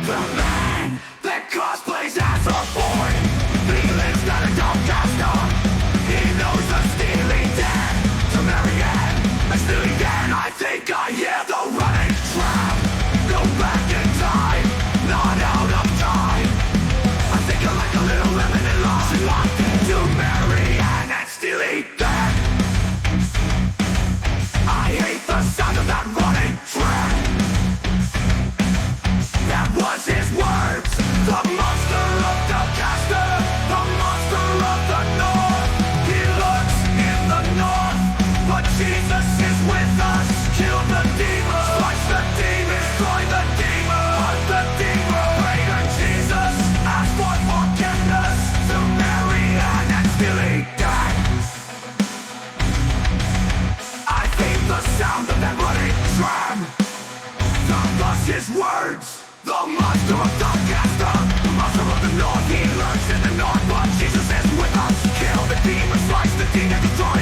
The man that cosplays as a boy, he lives not a downcaster. He knows the steely Dan to Marianne, a steely Dan. I think I hear the running tram. Go back in time, not out of time. I think I like a little lemon and lost and locked into Marianne and steely Dan. I hate the sound of that running tram. That was his words. The monster of Doncaster, the monster of the north. He lurks in the north, but Jesus is with us. Kill the demon, slice the demon, destroy the demon, hunt the demon. Pray to Jesus, ask for forgiveness to Marianne and Steely Dan. I hate the sound of that running tram. That was his words. The monster of Doncaster, the monster of the north. He lurks in the north, but Jesus is with us. Kill the demon, slice the demon, destroy